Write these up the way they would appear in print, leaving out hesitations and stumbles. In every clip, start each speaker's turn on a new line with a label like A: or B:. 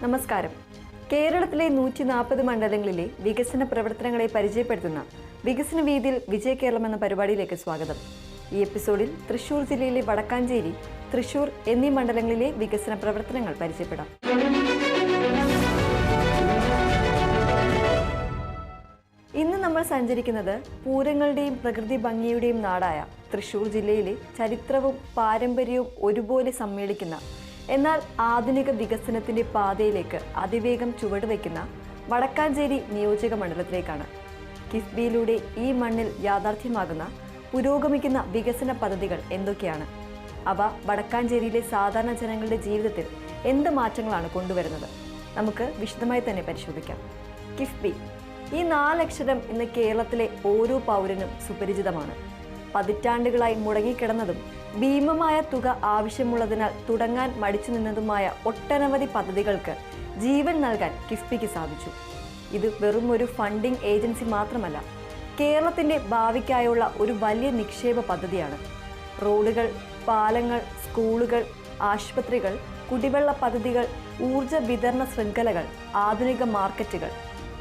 A: നമസ്കാരം. കേരളത്തിലെ 140 മണ്ഡലങ്ങളിലെ വികസന പ്രവർത്തനങ്ങളെ പരിചയപ്പെടുത്തുന്ന വികസന വീതിയിൽ വിജയ കേരളം എന്ന പരിപാടിയിലേക്ക് സ്വാഗതം. ഈ എപ്പിസോഡിൽ തൃശൂർ ജില്ലയിലെ വടക്കാഞ്ചേരി, തൃശൂർ എന്നീ മണ്ഡലങ്ങളിലെ വികസന പ്രവർത്തനങ്ങൾ പരിചയപ്പെടാം. ഇന്ന് നമ്മൾ സഞ്ചരിക്കുന്നത് പൂരങ്ങളുടെയും പ്രകൃതി ഭംഗിയുടെയും നാടായ തൃശൂർ ജില്ലയിലെ ചരിത്രവും പാരമ്പര്യവും ഒരുപോലെ സമ്മേളിക്കുന്ന, എന്നാൽ ആധുനിക വികസനത്തിന്റെ പാതയിലേക്ക് അതിവേഗം ചുവടുവെക്കുന്ന വടക്കാഞ്ചേരി നിയോജക മണ്ഡലത്തിലേക്കാണ്. കിഫ്ബിയിലൂടെ ഈ മണ്ണിൽ യാഥാർത്ഥ്യമാകുന്ന പുരോഗമിക്കുന്ന വികസന പദ്ധതികൾ എന്തൊക്കെയാണ്? അവ വടക്കാഞ്ചേരിയിലെ സാധാരണ ജനങ്ങളുടെ ജീവിതത്തിൽ എന്ത് മാറ്റങ്ങളാണ് കൊണ്ടുവരുന്നത്? നമുക്ക് വിശദമായി തന്നെ പരിശോധിക്കാം. കിഫ്ബി, ഈ 4 അക്ഷരം ഇന്ന് കേരളത്തിലെ ഓരോ പൗരനും സുപരിചിതമാണ്. പതിറ്റാണ്ടുകളായി മുടങ്ങിക്കിടന്നതും ഭീമമായ തുക ആവശ്യമുള്ളതിനാൽ തുടങ്ങാൻ മടിച്ചു നിന്നതുമായ ഒട്ടനവധി പദ്ധതികൾക്ക് ജീവൻ നൽകാൻ കിഫ്ബിക്ക് സാധിച്ചു. ഇത് വെറും ഒരു ഫണ്ടിംഗ് ഏജൻസി മാത്രമല്ല, കേരളത്തിന്റെ ഭാവിക്കായുള്ള ഒരു വലിയ നിക്ഷേപ പദ്ധതിയാണ്. റോഡുകൾ, പാലങ്ങൾ, സ്കൂളുകൾ, ആശുപത്രികൾ, കുടിവെള്ള പദ്ധതികൾ, ഊർജ വിതരണ ശൃംഖലകൾ, ആധുനിക മാർക്കറ്റുകൾ,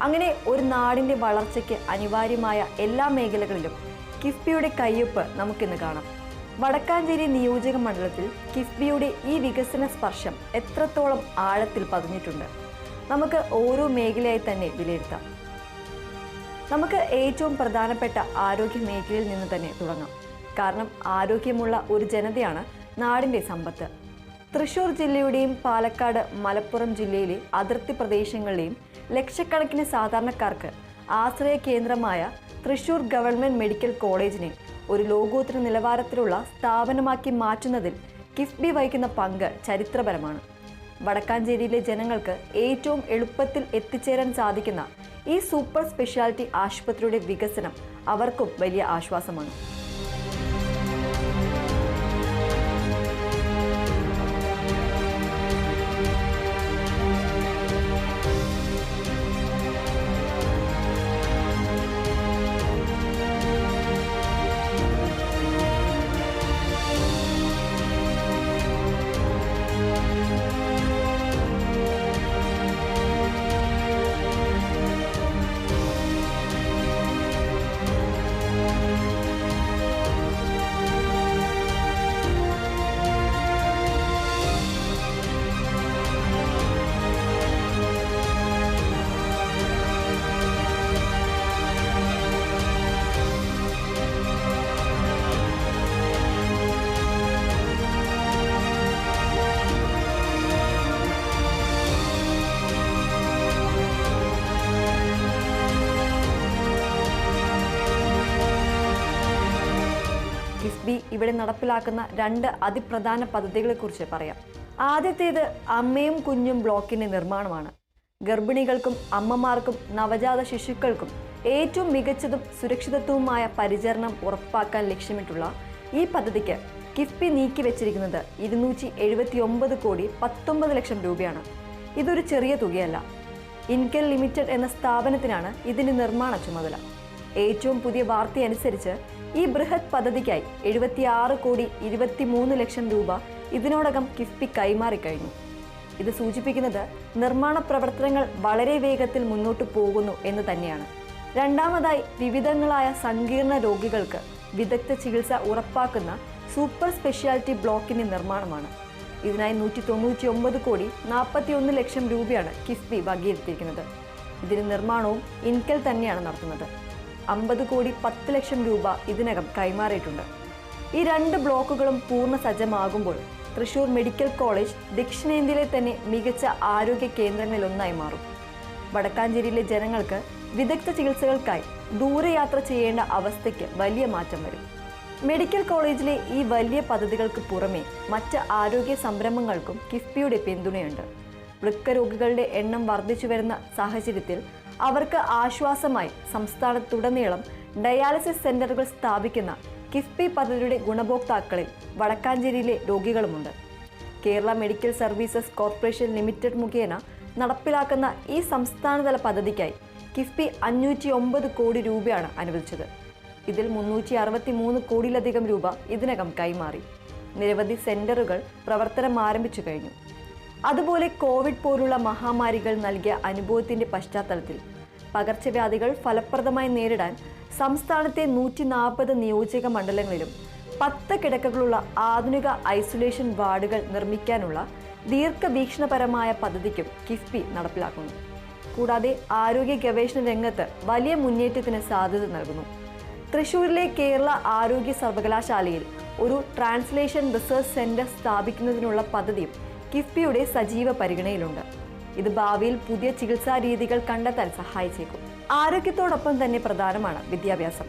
A: അങ്ങനെ ഒരു നാടിന്റെ വളർച്ചയ്ക്ക് അനിവാര്യമായ എല്ലാ മേഖലകളിലും കിഫ്ബിയുടെ കയ്യൊപ്പ് നമുക്കിന്ന് കാണാം. വടക്കാഞ്ചേരി നിയോജക മണ്ഡലത്തിൽ കിഫ്ബിയുടെ ഈ വികസന സ്പർശം എത്രത്തോളം ആഴത്തിൽ പതിഞ്ഞിട്ടുണ്ട്? നമുക്ക് ഓരോ മേഖലയായി തന്നെ വിലയിരുത്താം. നമുക്ക് ഏറ്റവും പ്രധാനപ്പെട്ട ആരോഗ്യ മേഖലയിൽ നിന്ന് തന്നെ തുടങ്ങാം. കാരണം ആരോഗ്യമുള്ള ഒരു ജനതയാണ് നാടിന്റെ സമ്പത്ത്. തൃശൂർ ജില്ലയുടെയും പാലക്കാട്, മലപ്പുറം ജില്ലയിലെ അതിർത്തി പ്രദേശങ്ങളിലെയും ലക്ഷക്കണക്കിന് സാധാരണക്കാർക്ക് ആശ്രയ കേന്ദ്രമായ തൃശൂർ ഗവൺമെന്റ് മെഡിക്കൽ കോളേജിനെ ഒരു ലോകോത്തര നിലവാരത്തിലുള്ള സ്ഥാപനമാക്കി മാറ്റുന്നതിൽ കിഫ്ബി വഹിക്കുന്ന പങ്ക് ചരിത്രപരമാണ്. വടക്കാഞ്ചേരിയിലെ ജനങ്ങൾക്ക് ഏറ്റവും എളുപ്പത്തിൽ എത്തിച്ചേരാൻ സാധിക്കുന്ന ഈ സൂപ്പർ സ്പെഷ്യാലിറ്റി ആശുപത്രിയുടെ വികസനം അവർക്കും വലിയ ആശ്വാസമാണ്. കിഫ്ബി ഇവിടെ നടപ്പിലാക്കുന്ന 2 അതിപ്രധാന പദ്ധതികളെക്കുറിച്ച് പറയാം. ആദ്യത്തേത് അമ്മയും കുഞ്ഞും ബ്ലോക്കിന്റെ നിർമ്മാണമാണ്. ഗർഭിണികൾക്കും അമ്മമാർക്കും നവജാത ശിശുക്കൾക്കും ഏറ്റവും മികച്ചതും സുരക്ഷിതത്വവുമായ പരിചരണം ഉറപ്പാക്കാൻ ലക്ഷ്യമിട്ടുള്ള ഈ പദ്ധതിക്ക് കിഫ്ബി നീക്കിവെച്ചിരിക്കുന്നത് 279 കോടി 19 ലക്ഷം രൂപയാണ്. ഇതൊരു ചെറിയ തുകയല്ല. ഇൻകെൽ ലിമിറ്റഡ് എന്ന സ്ഥാപനത്തിനാണ് ഇതിന്റെ നിർമ്മാണ ചുമതല. ഏറ്റവും പുതിയ വാർത്തയനുസരിച്ച് ഈ ബൃഹത് പദ്ധതിക്കായി 76 കോടി 23 ലക്ഷം രൂപ ഇതിനോടകം കിഫ്ബി കൈമാറിക്കഴിഞ്ഞു. ഇത് സൂചിപ്പിക്കുന്നത് നിർമ്മാണ പ്രവർത്തനങ്ങൾ വളരെ വേഗത്തിൽ മുന്നോട്ട് പോകുന്നു എന്ന് തന്നെയാണ്. രണ്ടാമതായി, വിവിധങ്ങളായ സങ്കീർണ രോഗികൾക്ക് വിദഗ്ധ ചികിത്സ ഉറപ്പാക്കുന്ന സൂപ്പർ സ്പെഷ്യാലിറ്റി ബ്ലോക്കിന്റെ നിർമ്മാണമാണ്. ഇതിനായി 199 കോടി 41 ലക്ഷം രൂപയാണ് കിഫ്ബി വകയിരുത്തിയിരിക്കുന്നത്. ഇതിന്റെ നിർമ്മാണവും ഇൻകെൽ തന്നെയാണ് നടത്തുന്നത്. 50 കോടി 10 ലക്ഷം രൂപ ഇതിനകം കൈമാറിയിട്ടുണ്ട്. ഈ 2 ബ്ലോക്കുകളും പൂർണ്ണ സജ്ജമാകുമ്പോൾ തൃശൂർ മെഡിക്കൽ കോളേജ് ദക്ഷിണേന്ത്യയിലെ തന്നെ മികച്ച ആരോഗ്യ കേന്ദ്രങ്ങളിലൊന്നായി മാറും. വടക്കാഞ്ചേരിയിലെ ജനങ്ങൾക്ക് വിദഗ്ധ ചികിത്സകൾക്കായി ദൂരയാത്ര ചെയ്യേണ്ട അവസ്ഥയ്ക്ക് വലിയ മാറ്റം വരും. മെഡിക്കൽ കോളേജിലെ ഈ വലിയ പദ്ധതികൾക്ക് പുറമെ മറ്റ് ആരോഗ്യ സംരംഭങ്ങൾക്കും കിഫ്ബിയുടെ പിന്തുണയുണ്ട്. വൃക്കരോഗികളുടെ എണ്ണം വർദ്ധിച്ചു വരുന്ന സാഹചര്യത്തിൽ അവർക്ക് ആശ്വാസമായി സംസ്ഥാനത്തുടനീളം ഡയാലിസിസ് സെന്ററുകൾ സ്ഥാപിക്കുന്ന കിഫ്ബി പദ്ധതിയുടെ ഗുണഭോക്താക്കളിൽ വടക്കാഞ്ചേരിയിലെ രോഗികളുമുണ്ട്. Kerala medical services corporation limited മുഖേന നടപ്പിലാക്കുന്ന ഈ സംസ്ഥാനതല പദ്ധതിക്കായി കിഫ്ബി 509 കോടി രൂപയാണ് അനുവദിച്ചത്. ഇതിൽ 363 കോടിയിലധികം രൂപ ഇതിനകം കൈമാറി. നിരവധി സെന്ററുകൾ പ്രവർത്തനം ആരംഭിച്ചു കഴിഞ്ഞു. അതുപോലെ കോവിഡ് പോലുള്ള മഹാമാരികൾ നൽകിയ അനുഭവത്തിന്റെ പശ്ചാത്തലത്തിൽ പകർച്ചവ്യാധികൾ ഫലപ്രദമായി നേരിടാൻ സംസ്ഥാനത്തെ 140 നിയോജക മണ്ഡലങ്ങളിലും 10 കിടക്കകളുള്ള ആധുനിക ഐസൊലേഷൻ വാർഡുകൾ നിർമ്മിക്കാനുള്ള ദീർഘവീക്ഷണപരമായ പദ്ധതിക്കും കിഫ്ബി നടപ്പിലാക്കുന്നു. കൂടാതെ ആരോഗ്യ ഗവേഷണ രംഗത്ത് വലിയ മുന്നേറ്റത്തിന് സാധ്യത നൽകുന്നു. തൃശൂരിലെ കേരള ആരോഗ്യ സർവകലാശാലയിൽ ഒരു ട്രാൻസ്ലേഷൻ റിസർച്ച് സെന്റർ സ്ഥാപിക്കുന്നതിനുള്ള പദ്ധതിയും കിഫ്ബിയുടെ സജീവ പരിഗണനയിലുണ്ട്. ഇത് ഭാവിയിൽ പുതിയ ചികിത്സാ രീതികൾ കണ്ടെത്താൻ സഹായിച്ചേക്കും. ആരോഗ്യത്തോടൊപ്പം തന്നെ പ്രധാനമാണ് വിദ്യാഭ്യാസം.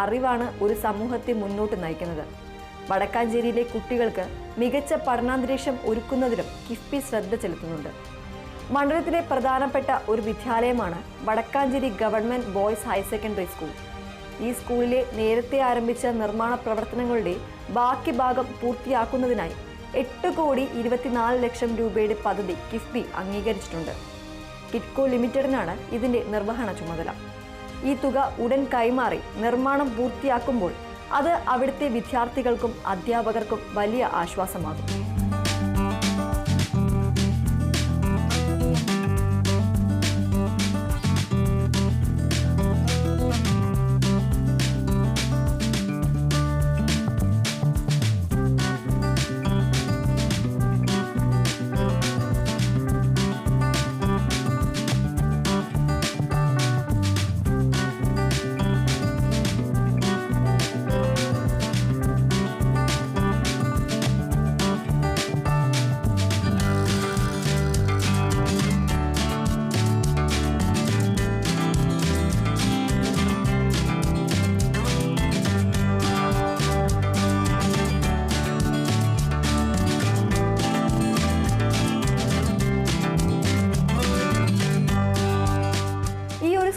A: അറിവാണ് ഒരു സമൂഹത്തെ മുന്നോട്ട് നയിക്കുന്നത്. വടക്കാഞ്ചേരിയിലെ കുട്ടികൾക്ക് മികച്ച പഠനാന്തരീക്ഷം ഒരുക്കുന്നതിലും കിഫ്ബി ശ്രദ്ധ ചെലുത്തുന്നുണ്ട്. മണ്ഡലത്തിലെ പ്രധാനപ്പെട്ട ഒരു വിദ്യാലയമാണ് Vadakkanchery government boys higher secondary school. ഈ സ്കൂളിലെ നേരത്തെ ആരംഭിച്ച നിർമ്മാണ പ്രവർത്തനങ്ങളുടെ ബാക്കി ഭാഗം പൂർത്തിയാക്കുന്നതിനായി 8,24,00,000 രൂപയുടെ പദ്ധതി കിഫ്ബി അംഗീകരിച്ചിട്ടുണ്ട്. കിറ്റ്കോ ലിമിറ്റഡിനാണ് ഇതിന്റെ നിർവഹണ ചുമതല. ഈ തുക ഉടൻ കൈമാറി നിർമ്മാണം പൂർത്തിയാക്കുമ്പോൾ അത് അവിടുത്തെ വിദ്യാർത്ഥികൾക്കും അധ്യാപകർക്കും വലിയ ആശ്വാസമാകും.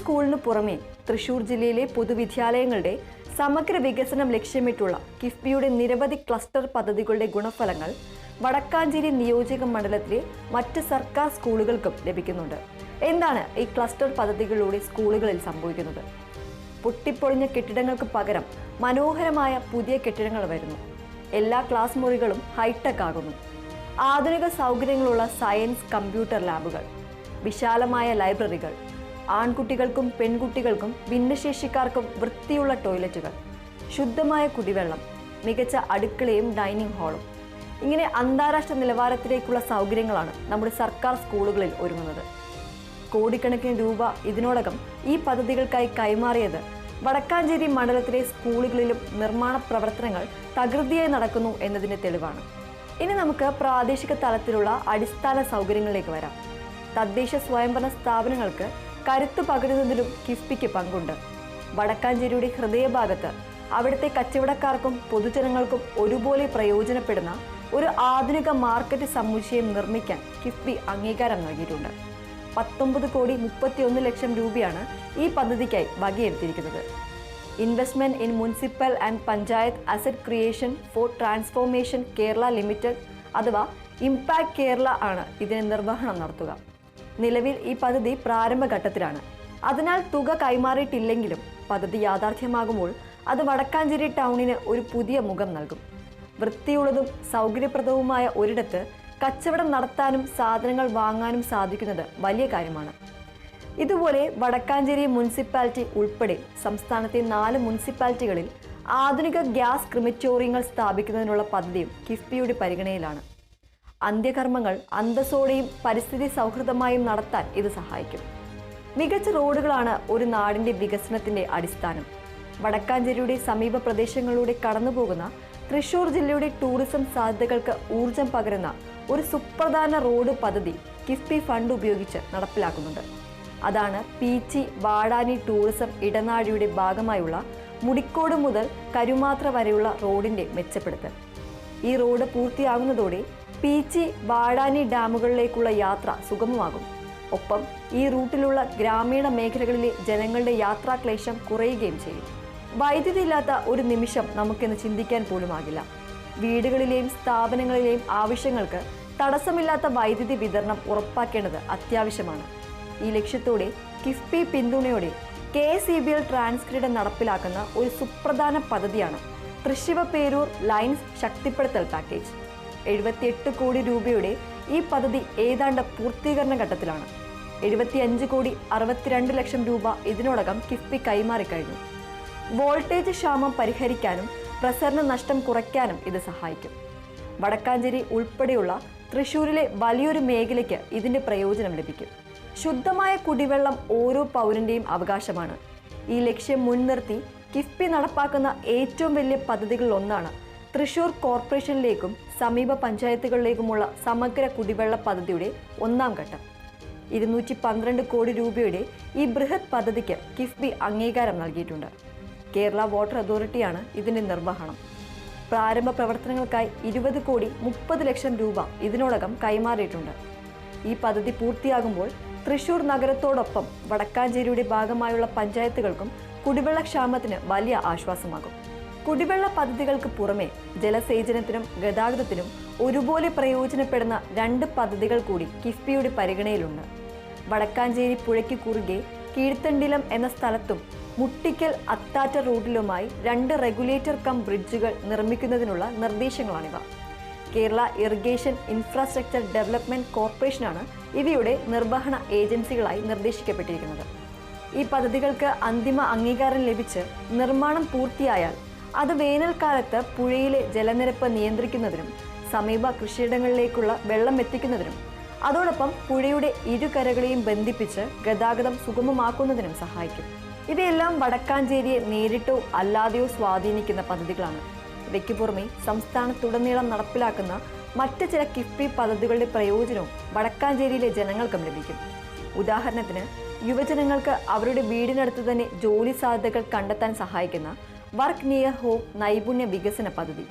A: സ്കൂളിന് പുറമെ തൃശൂർ ജില്ലയിലെ പൊതുവിദ്യാലയങ്ങളുടെ സമഗ്ര വികസനം ലക്ഷ്യമിട്ടുള്ള കിഫ്ബിയുടെ നിരവധി ക്ലസ്റ്റർ പദ്ധതികളുടെ ഗുണഫലങ്ങൾ വടക്കാഞ്ചേരി നിയോജക മണ്ഡലത്തിലെ മറ്റ് സർക്കാർ സ്കൂളുകൾക്കും ലഭിക്കുന്നുണ്ട്. എന്താണ് ഈ ക്ലസ്റ്റർ പദ്ധതികളിലൂടെ സ്കൂളുകളിൽ സംഭവിക്കുന്നത്? പൊട്ടിപ്പൊളിഞ്ഞ കെട്ടിടങ്ങൾക്ക് പകരം മനോഹരമായ പുതിയ കെട്ടിടങ്ങൾ വരുന്നു. എല്ലാ ക്ലാസ് മുറികളും ഹൈടെക് ആകുന്നു. ആധുനിക സൗകര്യങ്ങളുള്ള സയൻസ് കമ്പ്യൂട്ടർ ലാബുകൾ, വിശാലമായ ലൈബ്രറികൾ, ആൺകുട്ടികൾക്കും പെൺകുട്ടികൾക്കും ഭിന്നശേഷിക്കാർക്കും വൃത്തിയുള്ള ടോയ്ലറ്റുകൾ, ശുദ്ധമായ കുടിവെള്ളം, മികച്ച അടുക്കളയും ഡൈനിങ് ഹാളും, ഇങ്ങനെ അന്താരാഷ്ട്ര നിലവാരത്തിലേക്കുള്ള സൗകര്യങ്ങളാണ് നമ്മുടെ സർക്കാർ സ്കൂളുകളിൽ ഒരുങ്ങുന്നത്. കോടിക്കണക്കിന് രൂപ ഇതിനോടകം ഈ പദ്ധതികൾക്കായി കൈമാറിയത് വടക്കാഞ്ചേരി മണ്ഡലത്തിലെ സ്കൂളുകളിലും നിർമ്മാണ പ്രവർത്തനങ്ങൾ തകൃതിയായി നടക്കുന്നു എന്നതിന്റെ തെളിവാണ്. ഇനി നമുക്ക് പ്രാദേശിക തലത്തിലുള്ള അടിസ്ഥാന സൗകര്യങ്ങളിലേക്ക് വരാം. തദ്ദേശ സ്വയംഭരണ സ്ഥാപനങ്ങൾക്ക് കരുത്തു പകരുന്നതിലും കിഫ്ബിക്ക് പങ്കുണ്ട്. വടക്കാഞ്ചേരിയുടെ ഹൃദയഭാഗത്ത് അവിടുത്തെ കച്ചവടക്കാർക്കും പൊതുജനങ്ങൾക്കും ഒരുപോലെ പ്രയോജനപ്പെടുന്ന ഒരു ആധുനിക മാർക്കറ്റ് സമുച്ചയം നിർമ്മിക്കാൻ കിഫ്ബി അംഗീകാരം നൽകിയിട്ടുണ്ട്. 19,31,00,000 രൂപയാണ് ഈ പദ്ധതിക്കായി വകയിരുത്തിയിരിക്കുന്നത്. Investment in municipal and panchayat asset creation for transformation Kerala limited അഥവാ ഇംപാക്ട് കേരള ആണ് ഇതിന് നിർവഹണം നടത്തുക. നിലവിൽ ഈ പദ്ധതി പ്രാരംഭഘട്ടത്തിലാണ്. അതിനാൽ തുക കൈമാറിയിട്ടില്ലെങ്കിലും പദ്ധതി യാഥാർത്ഥ്യമാകുമ്പോൾ അത് വടക്കാഞ്ചേരി ടൗണിന് ഒരു പുതിയ മുഖം നൽകും. വൃത്തിയുള്ളതും സൗകര്യപ്രദവുമായ ഒരിടത്ത് കച്ചവടം നടത്താനും സാധനങ്ങൾ വാങ്ങാനും സാധിക്കുന്നത് വലിയ കാര്യമാണ്. ഇതുപോലെ വടക്കാഞ്ചേരി മുനിസിപ്പാലിറ്റി ഉൾപ്പെടെ സംസ്ഥാനത്തെ 4 മുനിസിപ്പാലിറ്റികളിൽ ആധുനിക ഗ്യാസ് ക്രിമറ്റോറിയങ്ങൾ സ്ഥാപിക്കുന്നതിനുള്ള പദ്ധതിയും കിഫ്ബിയുടെ പരിഗണനയിലാണ്. അന്ത്യകർമ്മങ്ങൾ അന്തസ്സോടെയും പരിസ്ഥിതി സൗഹൃദമായും നടത്താൻ ഇത് സഹായിക്കും. മികച്ച റോഡുകളാണ് ഒരു നാടിന്റെ വികസനത്തിന്റെ അടിസ്ഥാനം. വടക്കാഞ്ചേരിയുടെ സമീപ പ്രദേശങ്ങളിലൂടെ കടന്നുപോകുന്ന തൃശൂർ ജില്ലയുടെ ടൂറിസം സാധ്യതകൾക്ക് ഊർജം പകരുന്ന ഒരു സുപ്രധാന റോഡ് പദ്ധതി കിഫ്ബി ഫണ്ട് ഉപയോഗിച്ച് നടപ്പിലാക്കുന്നുണ്ട്. അതാണ് പീച്ചി വാടാനി ടൂറിസം ഇടനാഴിയുടെ ഭാഗമായുള്ള മുടിക്കോട് മുതൽ കരുമാത്ര വരെയുള്ള റോഡിന്റെ മെച്ചപ്പെടുത്തൽ. ഈ റോഡ് പൂർത്തിയാകുന്നതോടെ പീച്ചി വാടാനി ഡാമുകളിലേക്കുള്ള യാത്ര സുഗമമാകും. ഒപ്പം ഈ റൂട്ടിലുള്ള ഗ്രാമീണ മേഖലകളിലെ ജനങ്ങളുടെ യാത്രാക്ലേശം കുറയുകയും ചെയ്യും. വൈദ്യുതി ഇല്ലാത്ത ഒരു നിമിഷം നമുക്കിന്ന് ചിന്തിക്കാൻ പോലുമാകില്ല. വീടുകളിലെയും സ്ഥാപനങ്ങളിലെയും ആവശ്യങ്ങൾക്ക് തടസ്സമില്ലാത്ത വൈദ്യുതി വിതരണം ഉറപ്പാക്കേണ്ടത് അത്യാവശ്യമാണ്. ഈ ലക്ഷ്യത്തോടെ കിഫ്ബി പിന്തുണയോടെ KSEBL ട്രാൻസ്ഗ്രിഡ് നടപ്പിലാക്കുന്ന ഒരു സുപ്രധാന പദ്ധതിയാണ് തൃശ്ശിവപേരൂർ ലൈൻസ് ശക്തിപ്പെടുത്തൽ പാക്കേജ്. 78 കോടി രൂപയുടെ ഈ പദ്ധതി ഏതാണ്ട് പൂർത്തീകരണ ഘട്ടത്തിലാണ്. 75,62,00,000 രൂപ ഇതിനോടകം കിഫ്ബി കൈമാറിക്കഴിഞ്ഞു. വോൾട്ടേജ് ക്ഷാമം പരിഹരിക്കാനും പ്രസരണ നഷ്ടം കുറയ്ക്കാനും ഇത് സഹായിക്കും. വടക്കാഞ്ചേരി ഉൾപ്പെടെയുള്ള തൃശ്ശൂരിലെ വലിയൊരു മേഖലയ്ക്ക് ഇതിന്റെ പ്രയോജനം ലഭിക്കും. ശുദ്ധമായ കുടിവെള്ളം ഓരോ പൗരന്റെയും അവകാശമാണ്. ഈ ലക്ഷ്യം മുൻനിർത്തി കിഫ്ബി നടപ്പാക്കുന്ന ഏറ്റവും വലിയ പദ്ധതികളിൽ ഒന്നാണ് തൃശ്ശൂർ കോർപ്പറേഷനിലേക്കും സമീപ പഞ്ചായത്തുകളിലേക്കുമുള്ള സമഗ്ര കുടിവെള്ള പദ്ധതിയുടെ 1ാം ഘട്ടം. 212 കോടി രൂപയുടെ ഈ ബൃഹത് പദ്ധതിക്ക് കിഫ്ബി അംഗീകാരം നൽകിയിട്ടുണ്ട്. കേരള വാട്ടർ അതോറിറ്റിയാണ് ഇതിന്റെ നിർവഹണം. പ്രാരംഭ പ്രവർത്തനങ്ങൾക്കായി 20,30,00,000 രൂപ ഇതിനോടകം കൈമാറിയിട്ടുണ്ട്. ഈ പദ്ധതി പൂർത്തിയാകുമ്പോൾ തൃശ്ശൂർ നഗരത്തോടൊപ്പം വടക്കാഞ്ചേരിയുടെ ഭാഗമായുള്ള പഞ്ചായത്തുകൾക്കും കുടിവെള്ളക്ഷാമത്തിന് വലിയ ആശ്വാസമാകും. കുടിവെള്ള പദ്ധതികൾക്ക് പുറമെ ജലസേചനത്തിനും ഗതാഗതത്തിനും ഒരുപോലെ പ്രയോജനപ്പെടുന്ന 2 പദ്ധതികൾ കൂടി കിഫ്ബിയുടെ പരിഗണനയിലുണ്ട്. വടക്കാഞ്ചേരി പുഴയ്ക്ക് കുറുകെ കീഴ്ത്തണ്ടിലം എന്ന സ്ഥലത്തും മുട്ടിക്കൽ അത്താറ്റ റൂട്ടിലുമായി 2 റെഗുലേറ്റർ കം ബ്രിഡ്ജുകൾ നിർമ്മിക്കുന്നതിനുള്ള നിർദ്ദേശങ്ങളാണിവ. കേരള ഇറിഗേഷൻ ഇൻഫ്രാസ്ട്രക്ചർ ഡെവലപ്മെന്റ് കോർപ്പറേഷനാണ് ഇവയുടെ നിർവഹണ ഏജൻസികളായി നിർദ്ദേശിക്കപ്പെട്ടിരിക്കുന്നത്. ഈ പദ്ധതികൾക്ക് അന്തിമ അംഗീകാരം ലഭിച്ച് നിർമ്മാണം പൂർത്തിയായാൽ അത് വേനൽക്കാലത്ത് പുഴയിലെ ജലനിരപ്പ് നിയന്ത്രിക്കുന്നതിനും സമീപ കൃഷിയിടങ്ങളിലേക്കുള്ള വെള്ളം എത്തിക്കുന്നതിനും അതോടൊപ്പം പുഴയുടെ ഇരുകരകളെയും ബന്ധിപ്പിച്ച് ഗതാഗതം സുഗമമാക്കുന്നതിനും സഹായിക്കും. ഇവയെല്ലാം വടക്കാഞ്ചേരിയെ നേരിട്ടോ അല്ലാതെയോ സ്വാധീനിക്കുന്ന പദ്ധതികളാണ്. ഇവയ്ക്ക് പുറമെ സംസ്ഥാനത്തുടനീളം നടപ്പിലാക്കുന്ന മറ്റ് ചില കിഫ്ബി പദ്ധതികളുടെ പ്രയോജനവും വടക്കാഞ്ചേരിയിലെ ജനങ്ങൾക്കും ലഭിക്കും. ഉദാഹരണത്തിന് യുവജനങ്ങൾക്ക് അവരുടെ വീടിനടുത്ത് തന്നെ ജോലി സാധ്യതകൾ കണ്ടെത്താൻ സഹായിക്കുന്ന വർക്ക് നിയർ ഹോം നൈപുണ്യ വികസന പദ്ധതി.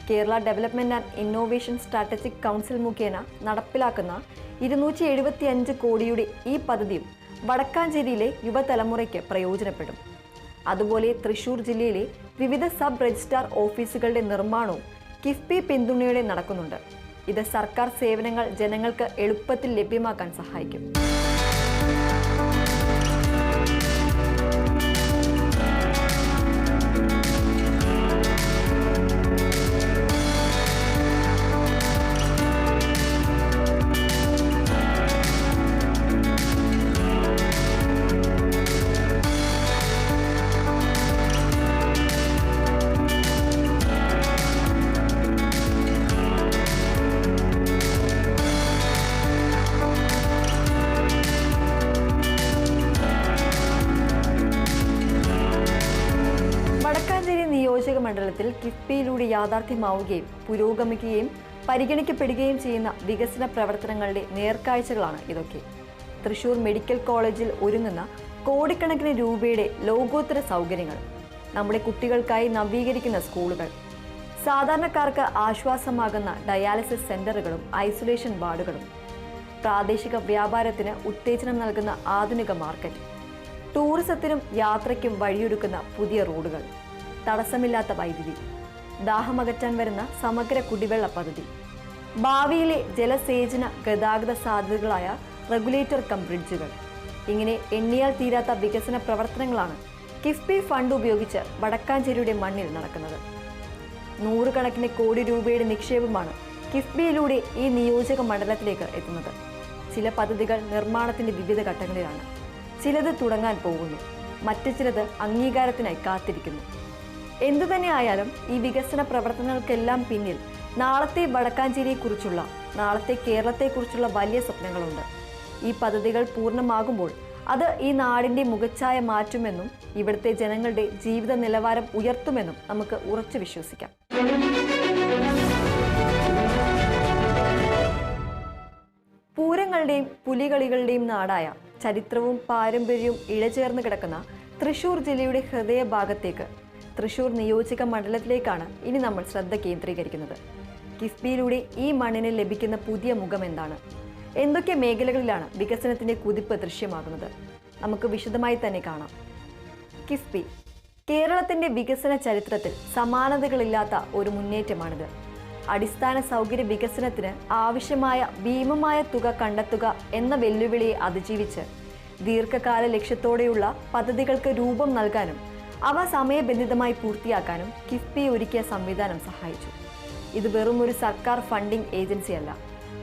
A: Kerala development and innovation strategic council മുഖേന നടപ്പിലാക്കുന്ന 275 കോടിയുടെ ഈ പദ്ധതിയും വടക്കാഞ്ചേരിയിലെ യുവതലമുറയ്ക്ക് പ്രയോജനപ്പെടും. അതുപോലെ തൃശ്ശൂർ ജില്ലയിലെ വിവിധ സബ് രജിസ്ട്രാർ ഓഫീസുകളുടെ നിർമ്മാണവും കിഫ്ബി പിന്തുണയോടെ നടക്കുന്നുണ്ട്. ഇത് സർക്കാർ സേവനങ്ങൾ ജനങ്ങൾക്ക് എളുപ്പത്തിൽ ലഭ്യമാക്കാൻ സഹായിക്കും. നിയോജക മണ്ഡലത്തിൽ കിഫ്ബിയിലൂടെ യാഥാർത്ഥ്യമാവുകയും പുരോഗമിക്കുകയും പരിഗണിക്കപ്പെടുകയും ചെയ്യുന്ന വികസന പ്രവർത്തനങ്ങളുടെ നേർക്കാഴ്ചകളാണ് ഇതൊക്കെ. തൃശ്ശൂർ മെഡിക്കൽ കോളേജിൽ ഒരുങ്ങുന്ന കോടിക്കണക്കിന് രൂപയുടെ ലോകോത്തര സൗകര്യങ്ങൾ, നമ്മുടെ കുട്ടികൾക്കായി നവീകരിക്കുന്ന സ്കൂളുകൾ, സാധാരണക്കാർക്ക് ആശ്വാസമാകുന്ന ഡയാലിസിസ് സെന്ററുകളും ഐസൊലേഷൻ വാർഡുകളും, പ്രാദേശിക വ്യാപാരത്തിന് ഉത്തേജനം നൽകുന്ന ആധുനിക മാർക്കറ്റ്, ടൂറിസത്തിനും യാത്രയ്ക്കും വഴിയൊരുക്കുന്ന പുതിയ റോഡുകൾ, തടസ്സമില്ലാത്ത വൈദ്യുതി, ദാഹമകറ്റാൻ വരുന്ന സമഗ്ര കുടിവെള്ള പദ്ധതി, ഭാവിയിലെ ജലസേചന ഗതാഗത സാധ്യതകളായ റെഗുലേറ്റർ കം ബ്രിഡ്ജുകൾ, ഇങ്ങനെ എണ്ണിയാൽ തീരാത്ത വികസന പ്രവർത്തനങ്ങളാണ് കിഫ്ബി ഫണ്ട് ഉപയോഗിച്ച് വടക്കാഞ്ചേരിയുടെ മണ്ണിൽ നടക്കുന്നത്. 100 കണക്കിന് കോടി രൂപയുടെ നിക്ഷേപമാണ് കിഫ്ബിയിലൂടെ ഈ നിയോജക മണ്ഡലത്തിലേക്ക് എത്തുന്നത്. ചില പദ്ധതികൾ നിർമ്മാണത്തിന്റെ വിവിധ ഘട്ടങ്ങളിലാണ്. ചിലത് തുടങ്ങാൻ പോകുന്നു, മറ്റു ചിലത് അംഗീകാരത്തിനായി കാത്തിരിക്കുന്നു. എന്തുതന്നെ ആയാലും ഈ വികസന പ്രവർത്തനങ്ങൾക്കെല്ലാം പിന്നിൽ നാളത്തെ വടക്കാഞ്ചേരിയെക്കുറിച്ചുള്ള, നാളത്തെ കേരളത്തെക്കുറിച്ചുള്ള വലിയ സ്വപ്നങ്ങളുണ്ട്. ഈ പദ്ധതികൾ പൂർണ്ണമാകുമ്പോൾ അത് ഈ നാടിന്റെ മുഖച്ഛായ മാറ്റുമെന്നും ഇവിടുത്തെ ജനങ്ങളുടെ ജീവിത നിലവാരം ഉയർത്തുമെന്നും നമുക്ക് ഉറച്ചു വിശ്വസിക്കാം. പൂരങ്ങളുടെയും പുലികളികളുടെയും നാടായ ചരിത്രവും പാരമ്പര്യവും ഇഴചേർന്ന് കിടക്കുന്ന തൃശ്ശൂർ ജില്ലയുടെ ഹൃദയഭാഗത്തേക്ക്, തൃശ്ശൂർ നിയോജക മണ്ഡലത്തിലേക്കാണ് ഇനി നമ്മൾ ശ്രദ്ധ കേന്ദ്രീകരിക്കുന്നത്. കിഫ്ബിയിലൂടെ ഈ മണ്ണിന് ലഭിക്കുന്ന പുതിയ മുഖം എന്താണ്? എന്തൊക്കെ മേഖലകളിലാണ് വികസനത്തിന്റെ കുതിപ്പ് ദൃശ്യമാകുന്നത്? നമുക്ക് വിശദമായി തന്നെ കാണാം. കിഫ്ബി കേരളത്തിന്റെ വികസന ചരിത്രത്തിൽ സമാനതകളില്ലാത്ത ഒരു മുന്നേറ്റമാണിത്. അടിസ്ഥാന സൗകര്യ വികസനത്തിന് ആവശ്യമായ ഭീമമായ തുക കണ്ടെത്തുക എന്ന വെല്ലുവിളിയെ അതിജീവിച്ച് ദീർഘകാല ലക്ഷ്യത്തോടെയുള്ള പദ്ധതികൾക്ക് രൂപം നൽകാനും അവ സമയബന്ധിതമായി പൂർത്തിയാക്കാനും കിഫ്ബി ഒരുക്കിയ സംവിധാനം സഹായിച്ചു. ഇത് വെറും ഒരു സർക്കാർ ഫണ്ടിംഗ് ഏജൻസിയല്ല,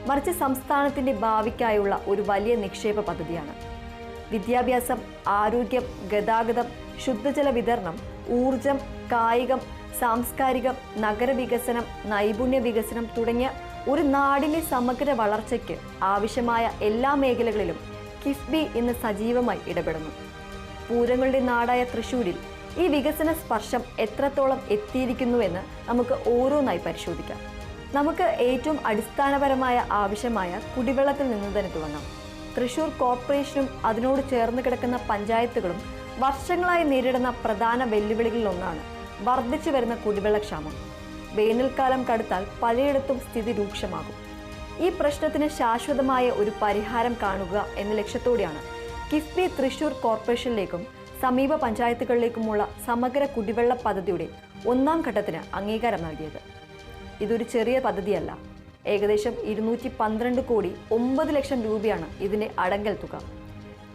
A: മറിച്ച് സംസ്ഥാനത്തിന്റെ ഭാവിക്കായുള്ള ഒരു വലിയ നിക്ഷേപ പദ്ധതിയാണ്. വിദ്യാഭ്യാസം, ആരോഗ്യം, ഗതാഗതം, ശുദ്ധജല വിതരണം, ഊർജം, കായികം, സാംസ്കാരികം, നഗരവികസനം, നൈപുണ്യ വികസനം തുടങ്ങിയ ഒരു നാടിന്റെ സമഗ്ര വളർച്ചയ്ക്ക് ആവശ്യമായ എല്ലാ മേഖലകളിലും കിഫ്ബി ഇന്ന് സജീവമായി ഇടപെടുന്നു. പൂരങ്ങളുടെ നാടായ തൃശ്ശൂരിൽ ഈ വികസന സ്പർശം എത്രത്തോളം എത്തിയിരിക്കുന്നുവെന്ന് നമുക്ക് ഓരോന്നായി പരിശോധിക്കാം. നമുക്ക് ഏറ്റവും അടിസ്ഥാനപരമായ ആവശ്യമായ കുടിവെള്ളത്തിൽ നിന്ന് തന്നെ തുടങ്ങാം. തൃശ്ശൂർ കോർപ്പറേഷനും അതിനോട് ചേർന്ന് കിടക്കുന്ന പഞ്ചായത്തുകളും വർഷങ്ങളായി നേരിടുന്ന പ്രധാന വെല്ലുവിളികളിലൊന്നാണ് വർദ്ധിച്ചു വരുന്ന കുടിവെള്ളക്ഷാമം. വേനൽക്കാലം കടുത്താൽ പലയിടത്തും സ്ഥിതി രൂക്ഷമാകും. ഈ പ്രശ്നത്തിന് ശാശ്വതമായ ഒരു പരിഹാരം കാണുക എന്ന ലക്ഷ്യത്തോടെയാണ് കിഫ്ബി തൃശ്ശൂർ കോർപ്പറേഷനിലേക്കും സമീപ പഞ്ചായത്തുകളിലേക്കുമുള്ള സമഗ്ര കുടിവെള്ള പദ്ധതിയുടെ 1ാം ഘട്ടത്തിന് അംഗീകാരം നൽകിയത്. ഇതൊരു ചെറിയ പദ്ധതിയല്ല. ഏകദേശം 212 കോടി 9 ലക്ഷം രൂപയാണ് ഇതിന്റെ അടങ്കൽ തുക.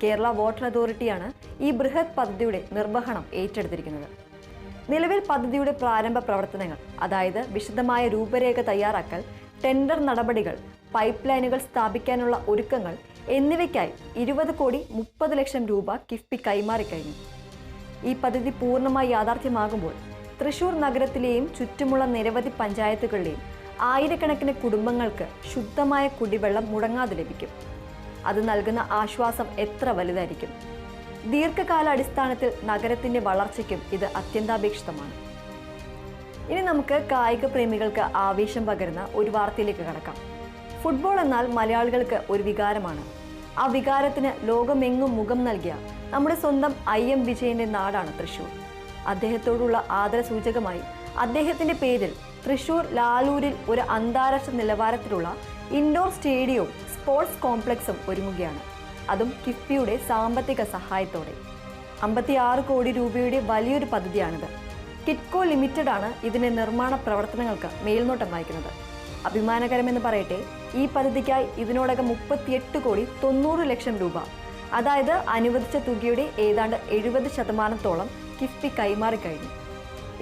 A: കേരള വാട്ടർ അതോറിറ്റിയാണ് ഈ ബൃഹത് പദ്ധതിയുടെ നിർവഹണം ഏറ്റെടുത്തിരിക്കുന്നത്. നിലവിൽ പദ്ധതിയുടെ പ്രാരംഭ പ്രവർത്തനങ്ങൾ, അതായത് വിശദമായ രൂപരേഖ തയ്യാറാക്കൽ, ടെൻഡർ നടപടികൾ, പൈപ്പ് ലൈനുകൾ സ്ഥാപിക്കാനുള്ള ഒരുക്കങ്ങൾ എന്നിവയ്ക്കായി 20 കോടി 30 ലക്ഷം രൂപ കിഫ്ബി കൈമാറിക്കഴിഞ്ഞു. ഈ പദ്ധതി പൂർണ്ണമായി യാഥാർത്ഥ്യമാകുമ്പോൾ തൃശ്ശൂർ നഗരത്തിലെയും ചുറ്റുമുള്ള നിരവധി പഞ്ചായത്തുകളിലെയും ആയിരക്കണക്കിന് കുടുംബങ്ങൾക്ക് ശുദ്ധമായ കുടിവെള്ളം മുടങ്ങാതെ ലഭിക്കും. അത് നൽകുന്ന ആശ്വാസം എത്ര വലുതായിരിക്കും. ദീർഘകാലാടിസ്ഥാനത്തിൽ നഗരത്തിന്റെ വളർച്ചയ്ക്കും ഇത് അത്യന്താപേക്ഷിതമാണ്. ഇനി നമുക്ക് കായിക പ്രേമികൾക്ക് ആവേശം പകരുന്ന ഒരു വാർത്തയിലേക്ക് കടക്കാം. ഫുട്ബോൾ എന്നാൽ മലയാളികൾക്ക് ഒരു വികാരമാണ്. ആ വികാരത്തിന് ലോകമെങ്ങും മുഖം നൽകിയ നമ്മുടെ സ്വന്തം IM വിജയന്റെ നാടാണ് തൃശ്ശൂർ. അദ്ദേഹത്തോടുള്ള ആദരസൂചകമായി അദ്ദേഹത്തിന്റെ പേരിൽ തൃശ്ശൂർ ലാലൂരിൽ ഒരു അന്താരാഷ്ട്ര നിലവാരത്തിലുള്ള ഇൻഡോർ സ്റ്റേഡിയവും സ്പോർട്സ് കോംപ്ലക്സും ഒരുങ്ങുകയാണ്. അതും കിഫ്ബിയുടെ സാമ്പത്തിക സഹായത്തോടെ. 56 കോടി രൂപയുടെ വലിയൊരു പദ്ധതിയാണിത്. കിറ്റ്കോ ലിമിറ്റഡ് ആണ് ഇതിന്റെ നിർമ്മാണ പ്രവർത്തനങ്ങൾക്ക് മേൽനോട്ടം വഹിക്കുന്നത്. അഭിമാനകരമെന്ന് പറയട്ടെ, ഈ പദ്ധതിക്കായി ഇതിനോടകം 38 കോടി 90 ലക്ഷം രൂപ, അതായത് അനുവദിച്ച തുകയുടെ ഏതാണ്ട് 70% കിഫ്ബി കൈമാറിക്കഴിഞ്ഞു.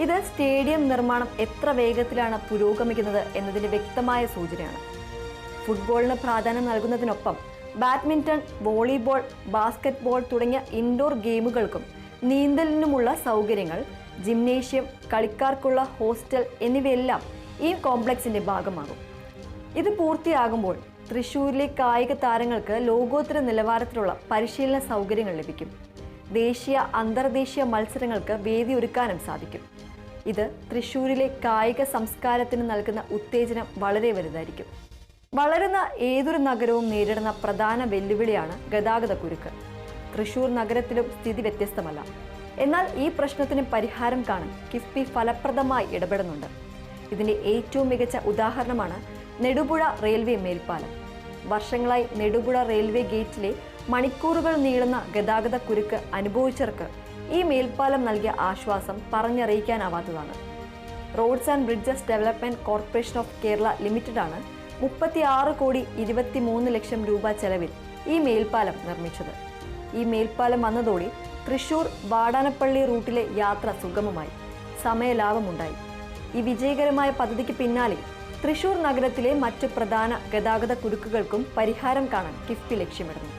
A: ഇത് സ്റ്റേഡിയം നിർമ്മാണം എത്ര വേഗത്തിലാണ് പുരോഗമിക്കുന്നത് എന്നതിന്റെ വ്യക്തമായ സൂചനയാണ്. ഫുട്ബോളിന് പ്രാധാന്യം നൽകുന്നതിനൊപ്പം ബാഡ്മിന്റൺ, വോളിബോൾ, ബാസ്കറ്റ്ബോൾ തുടങ്ങിയ ഇൻഡോർ ഗെയിമുകൾക്കും നീന്തലിനുമുള്ള സൗകര്യങ്ങൾ, ജിംനേഷ്യം, കളിക്കാർക്കുള്ള ഹോസ്റ്റൽ എന്നിവയെല്ലാം ഈ കോംപ്ലക്സിന്റെ ഭാഗമാകും. ഇത് പൂർത്തിയാകുമ്പോൾ തൃശ്ശൂരിലെ കായിക താരങ്ങൾക്ക് ലോകോത്തര നിലവാരത്തിലുള്ള പരിശീലന സൗകര്യങ്ങൾ ലഭിക്കും. ദേശീയ, അന്തർദേശീയ മത്സരങ്ങൾക്ക് വേദിയൊരുക്കാനും സാധിക്കും. ഇത് തൃശ്ശൂരിലെ കായിക സംസ്കാരത്തിന് നൽകുന്ന ഉത്തേജനം വളരെ വലുതായിരിക്കും. വളരുന്ന ഏതൊരു നഗരവും നേരിടുന്ന പ്രധാന വെല്ലുവിളിയാണ് ഗതാഗതക്കുരുക്ക്. തൃശ്ശൂർ നഗരത്തിലും സ്ഥിതി വ്യത്യസ്തമല്ല. എന്നാൽ ഈ പ്രശ്നത്തിന് പരിഹാരം കാണാൻ കിഫ്ബി ഫലപ്രദമായി ഇടപെടുന്നുണ്ട്. ഇതിന്റെ ഏറ്റവും മികച്ച ഉദാഹരണമാണ് നെടുപുഴ റെയിൽവേ മേൽപ്പാലം. വർഷങ്ങളായി നെടുപുഴ റെയിൽവേ ഗേറ്റിലെ മണിക്കൂറുകൾ നീളുന്ന ഗതാഗതക്കുരുക്ക് അനുഭവിച്ചവർക്ക് ഈ മേൽപ്പാലം നൽകിയ ആശ്വാസം പറഞ്ഞറിയിക്കാനാവാത്തതാണ്. Roads and bridges development corporation of Kerala ലിമിറ്റഡാണ് 36 കോടി 23 ലക്ഷം രൂപ ചെലവിൽ ഈ മേൽപ്പാലം നിർമ്മിച്ചത്. ഈ മേൽപ്പാലം വന്നതോടെ തൃശ്ശൂർ വാടാനപ്പള്ളി റൂട്ടിലെ യാത്ര സുഗമമായി, സമയലാഭമുണ്ടായി. ഈ വിജയകരമായ പദ്ധതിക്ക് പിന്നാലെ തൃശ്ശൂർ നഗരത്തിലെ മറ്റു പ്രധാന ഗതാഗത കുരുക്കുകൾക്കും പരിഹാരം കാണാൻ കിഫ്ബി ലക്ഷ്യമിടുന്നു.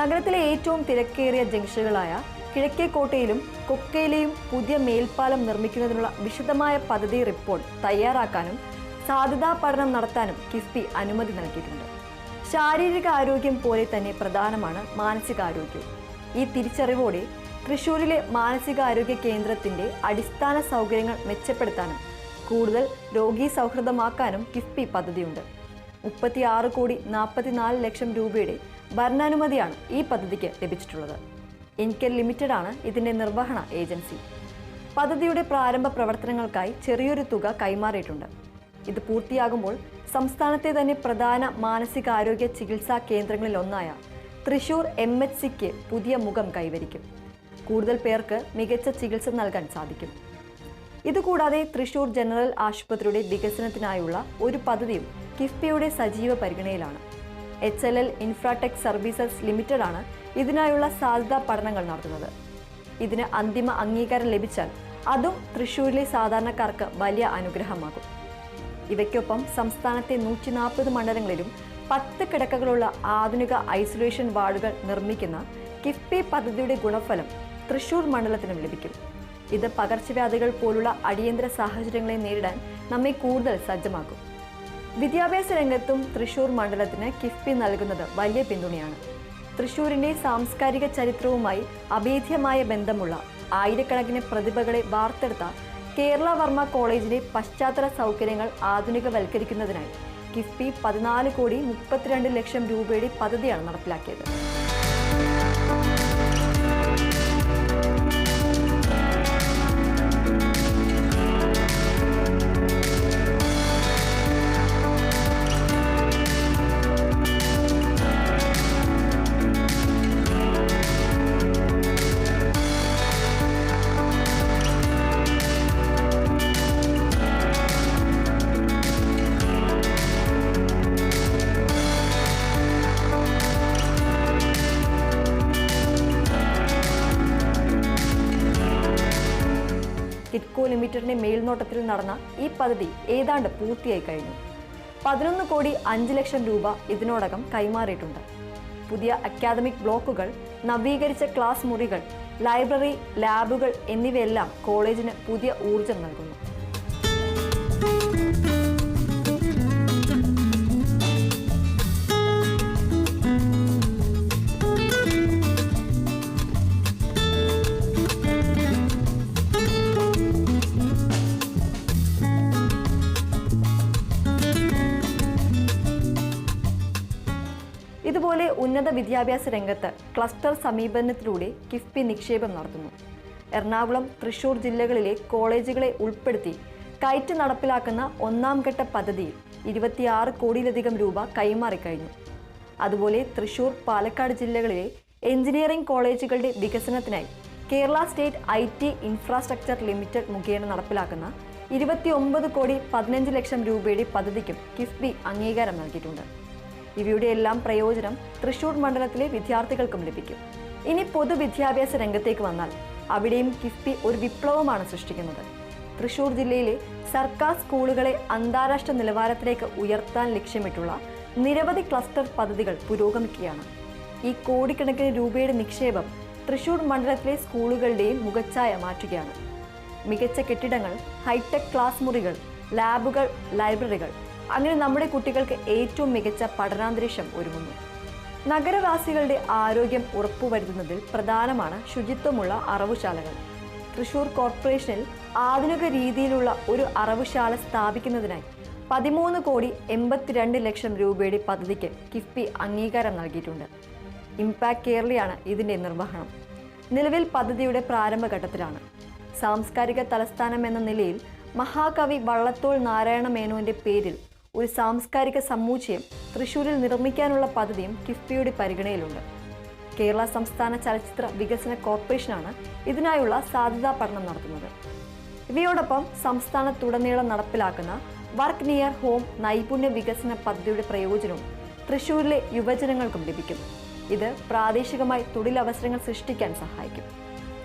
A: നഗരത്തിലെ ഏറ്റവും തിരക്കേറിയ ജംഗ്ഷനുകളായ കിഴക്കേക്കോട്ടയിലും കൊക്കയിലെയും പുതിയ മേൽപ്പാലം നിർമ്മിക്കുന്നതിനുള്ള വിശദമായ പദ്ധതി റിപ്പോർട്ട് തയ്യാറാക്കാനും സാധ്യതാ പഠനം നടത്താനും കിഫ്ബി അനുമതി നൽകിയിട്ടുണ്ട്. ശാരീരിക ആരോഗ്യം പോലെ തന്നെ പ്രധാനമാണ് മാനസികാരോഗ്യം. ഈ തിരിച്ചറിവോടെ തൃശ്ശൂരിലെ മാനസികാരോഗ്യ കേന്ദ്രത്തിന്റെ അടിസ്ഥാന സൗകര്യങ്ങൾ മെച്ചപ്പെടുത്താനും കൂടുതൽ രോഗീ സൗഹൃദമാക്കാനും കിഫ്ബി പദ്ധതിയുണ്ട്. 36 കോടി 44 ലക്ഷം രൂപയുടെ ഭരണാനുമതിയാണ് ഈ പദ്ധതിക്ക് ലഭിച്ചിട്ടുള്ളത്. ഇൻകെൽ ലിമിറ്റഡാണ് ഇതിന്റെ നിർവഹണ ഏജൻസി. പദ്ധതിയുടെ പ്രാരംഭ പ്രവർത്തനങ്ങൾക്കായി ചെറിയൊരു തുക കൈമാറിയിട്ടുണ്ട്. ഇത് പൂർത്തിയാകുമ്പോൾ സംസ്ഥാനത്തെ തന്നെ പ്രധാന മാനസികാരോഗ്യ ചികിത്സാ കേന്ദ്രങ്ങളിലൊന്നായ തൃശ്ശൂർ MHCക്ക് പുതിയ മുഖം കൈവരിക്കും. കൂടുതൽ പേർക്ക് മികച്ച ചികിത്സ നൽകാൻ സാധിക്കും. ഇതുകൂടാതെ തൃശ്ശൂർ ജനറൽ ആശുപത്രിയുടെ വികസനത്തിനായുള്ള ഒരു പദ്ധതിയും കിഫ്ബിയുടെ സജീവ പരിഗണനയിലാണ്. HLL ഇൻഫ്രാടെക് സർവീസസ് ലിമിറ്റഡാണ് ഇതിനായുള്ള സാധ്യതാ പഠനങ്ങൾ നടത്തുന്നത്. ഇതിന് അന്തിമ അംഗീകാരം ലഭിച്ചാൽ അതും തൃശ്ശൂരിലെ സാധാരണക്കാർക്ക് വലിയ അനുഗ്രഹമാകും. ഇവയ്ക്കൊപ്പം സംസ്ഥാനത്തെ 140 മണ്ഡലങ്ങളിലും 10 കിടക്കകളുള്ള ആധുനിക ഐസൊലേഷൻ വാർഡുകൾ നിർമ്മിക്കുന്ന കിഫ്ബി പദ്ധതിയുടെ ഗുണഫലം തൃശൂർ മണ്ഡലത്തിനും ലഭിക്കും. ഇത് പകർച്ചവ്യാധികൾ പോലുള്ള അടിയന്തര സാഹചര്യങ്ങളെ നേരിടാൻ നമ്മെ കൂടുതൽ സജ്ജമാക്കും. വിദ്യാഭ്യാസ രംഗത്തും തൃശൂർ മണ്ഡലത്തിന് കിഫ്ബി നൽകുന്നത് വലിയ പിന്തുണയാണ്. തൃശൂരിന്റെ സാംസ്കാരിക ചരിത്രവുമായി അഭേദ്യമായ ബന്ധമുള്ള ആയിരക്കണക്കിന് പ്രതിഭകളെ വാർത്തെടുത്ത കേരള വർമ്മ കോളേജിലെ പശ്ചാത്തല സൗകര്യങ്ങൾ ആധുനികവൽക്കരിക്കുന്നതിനായി കിഫ്ബി 14,32,00,000 രൂപയുടെ പദ്ധതിയാണ് നടപ്പിലാക്കിയത്. കിറ്റ്കോ ലിമിറ്റഡിന്റെ മേൽനോട്ടത്തിൽ നടന്ന ഈ പദ്ധതി ഏതാണ്ട് പൂർത്തിയായി കഴിഞ്ഞു. 11,05,00,000 രൂപ ഇതിനോടകം കൈമാറിയിട്ടുണ്ട്. പുതിയ അക്കാദമിക് ബ്ലോക്കുകൾ, നവീകരിച്ച ക്ലാസ് മുറികൾ, ലൈബ്രറി, ലാബുകൾ എന്നിവയെല്ലാം കോളേജിന് പുതിയ ഊർജം നൽകുന്നു. ഇതുപോലെ ഉന്നത വിദ്യാഭ്യാസ രംഗത്ത് ക്ലസ്റ്റർ സമീപനത്തിലൂടെ കിഫ്ബി നിക്ഷേപം നടത്തുന്നു. എറണാകുളം, തൃശൂർ ജില്ലകളിലെ കോളേജുകളെ ഉൾപ്പെടുത്തി കയറ്റ് നടപ്പിലാക്കുന്ന 1ാം ഘട്ട പദ്ധതിയിൽ 26 കോടിയിലധികം രൂപ കൈമാറിക്കഴിഞ്ഞു. അതുപോലെ തൃശൂർ, പാലക്കാട് ജില്ലകളിലെ എഞ്ചിനീയറിംഗ് കോളേജുകളുടെ വികസനത്തിനായി Kerala state IT infrastructure limited മുഖേന നടപ്പിലാക്കുന്ന 29,15,00,000 രൂപയുടെ പദ്ധതിക്കും കിഫ്ബി അംഗീകാരം നൽകിയിട്ടുണ്ട്. ഇവയുടെ എല്ലാം പ്രയോജനം തൃശൂർ മണ്ഡലത്തിലെ വിദ്യാർത്ഥികൾക്കും ലഭിക്കും. ഇനി പൊതുവിദ്യാഭ്യാസ രംഗത്തേക്ക് വന്നാൽ അവിടെയും കിഫ്ബി ഒരു വിപ്ലവമാണ് സൃഷ്ടിക്കുന്നത്. തൃശൂർ ജില്ലയിലെ സർക്കാർ സ്കൂളുകളെ അന്താരാഷ്ട്ര നിലവാരത്തിലേക്ക് ഉയർത്താൻ ലക്ഷ്യമിട്ടുള്ള നിരവധി ക്ലസ്റ്റർ പദ്ധതികൾ പുരോഗമിക്കുകയാണ്. ഈ കോടിക്കണക്കിന് രൂപയുടെ നിക്ഷേപം തൃശൂർ മണ്ഡലത്തിലെ സ്കൂളുകളുടെയും മുഖച്ഛായ മാറ്റുകയാണ്. മികച്ച കെട്ടിടങ്ങൾ, ഹൈടെക് ക്ലാസ് മുറികൾ, ലാബുകൾ, ലൈബ്രറികൾ, അങ്ങനെ നമ്മുടെ കുട്ടികൾക്ക് ഏറ്റവും മികച്ച പഠനാന്തരീക്ഷം ഒരുങ്ങുന്നു. നഗരവാസികളുടെ ആരോഗ്യം ഉറപ്പുവരുത്തുന്നതിൽ പ്രധാനമാണ് ശുചിത്വമുള്ള അറവുശാലകൾ. തൃശൂർ കോർപ്പറേഷനിൽ ആധുനിക രീതിയിലുള്ള ഒരു അറവുശാല സ്ഥാപിക്കുന്നതിനായി 13,82,00,000 രൂപയുടെ പദ്ധതിക്ക് കിഫ്ബി അംഗീകാരം നൽകിയിട്ടുണ്ട്. ഇംപാക്ട് കേരളയാണ് ഇതിന്റെ നിർവഹണം. നിലവിൽ പദ്ധതിയുടെ പ്രാരംഭഘട്ടത്തിലാണ്. സാംസ്കാരിക തലസ്ഥാനം എന്ന നിലയിൽ മഹാകവി വള്ളത്തോൾ നാരായണ മേനോന്റെ പേരിൽ ഒരു സാംസ്കാരിക സമുച്ചയം തൃശൂരിൽ നിർമ്മിക്കാനുള്ള പദ്ധതിയും കിഫ്ബിയുടെ പരിഗണനയിലുണ്ട്. കേരള സംസ്ഥാന ചലച്ചിത്ര വികസന കോർപ്പറേഷനാണ് ഇതിനായുള്ള സാധ്യതാ പഠനം നടത്തുന്നത്. ഇവയോടൊപ്പം സംസ്ഥാനത്തുടനീളം നടപ്പിലാക്കുന്ന വർക്ക് നിയർ ഹോം നൈപുണ്യ വികസന പദ്ധതിയുടെ പ്രയോജനവും തൃശൂരിലെ യുവജനങ്ങൾക്കും ലഭിക്കും. ഇത് പ്രാദേശികമായി തൊഴിലവസരങ്ങൾ സൃഷ്ടിക്കാൻ സഹായിക്കും.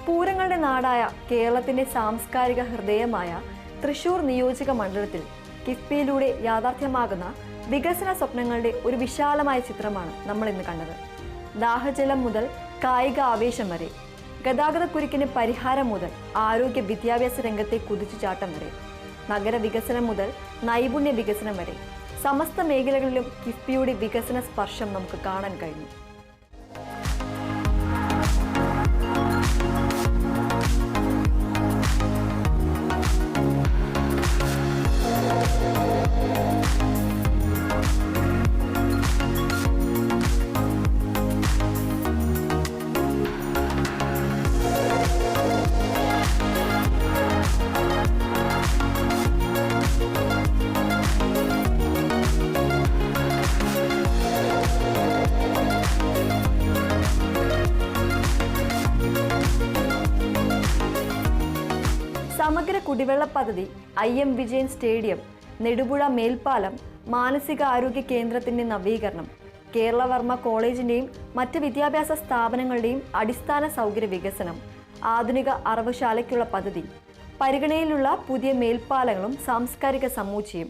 A: പൂരങ്ങളുടെ നാടായ കേരളത്തിന്റെ സാംസ്കാരിക ഹൃദയമായ തൃശൂർ നിയോജക മണ്ഡലത്തിൽ കിഫ്ബിയിലൂടെ യാഥാർത്ഥ്യമാകുന്ന വികസന സ്വപ്നങ്ങളുടെ ഒരു വിശാലമായ ചിത്രമാണ് നമ്മൾ ഇന്ന് കണ്ടത്. ദാഹജലം മുതൽ കായിക ആവേശം വരെ, ഗതാഗതക്കുരുക്കിന് പരിഹാരം മുതൽ ആരോഗ്യ വിദ്യാഭ്യാസ രംഗത്തെ കുതിച്ചുചാട്ടം വരെ, നഗരവികസനം മുതൽ നൈപുണ്യ വികസനം വരെ സമസ്ത മേഖലകളിലും കിഫ്ബിയുടെ വികസന സ്പർശം നമുക്ക് കാണാൻ കഴിഞ്ഞു. സമഗ്ര കുടിവെള്ള പദ്ധതി, IM വിജയൻ സ്റ്റേഡിയം, നെടുപുഴ മേൽപ്പാലം, മാനസികാരോഗ്യ കേന്ദ്രത്തിന്റെ നവീകരണം, കേരള വർമ്മ കോളേജിന്റെയും മറ്റ് വിദ്യാഭ്യാസ സ്ഥാപനങ്ങളുടെയും അടിസ്ഥാന സൗകര്യ വികസനം, ആധുനിക അറവുശാലയ്ക്കുള്ള പദ്ധതി, പരിഗണനയിലുള്ള പുതിയ മേൽപ്പാലങ്ങളും സാംസ്കാരിക സമുച്ചയം,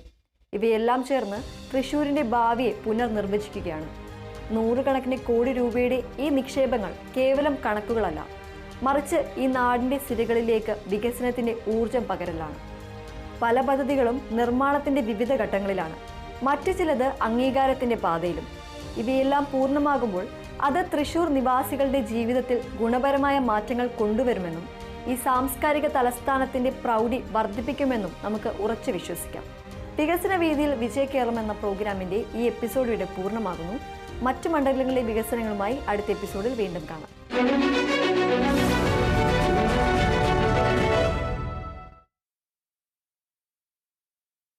A: ഇവയെല്ലാം ചേർന്ന് തൃശ്ശൂരിൻ്റെ ഭാവിയെ പുനർനിർവചിക്കുകയാണ്. നൂറുകണക്കിന് കോടി രൂപയുടെ ഈ നിക്ഷേപങ്ങൾ കേവലം കണക്കുകളല്ല, മറിച്ച് ഈ നാടിൻ്റെ സിരകളിലേക്ക് വികസനത്തിൻ്റെ ഊർജം പകരലാണ്. പല പദ്ധതികളും നിർമ്മാണത്തിൻ്റെ വിവിധ ഘട്ടങ്ങളിലാണ്, മറ്റു ചിലത് അംഗീകാരത്തിൻ്റെ പാതയിലും. ഇവയെല്ലാം പൂർണ്ണമാകുമ്പോൾ അത് തൃശ്ശൂർ നിവാസികളുടെ ജീവിതത്തിൽ ഗുണപരമായ മാറ്റങ്ങൾ കൊണ്ടുവരുമെന്നും ഈ സാംസ്കാരിക തലസ്ഥാനത്തിൻ്റെ പ്രൗഢി വർദ്ധിപ്പിക്കുമെന്നും നമുക്ക് ഉറച്ചു വിശ്വസിക്കാം. വികസന വീതിയിൽ വിജയകേരളം എന്ന പ്രോഗ്രാമിൻ്റെ ഈ എപ്പിസോഡ് ഇവിടെ പൂർണ്ണമാകുന്നു. മറ്റു മണ്ഡലങ്ങളിലെ വികസനങ്ങളുമായി അടുത്ത എപ്പിസോഡിൽ വീണ്ടും കാണാം.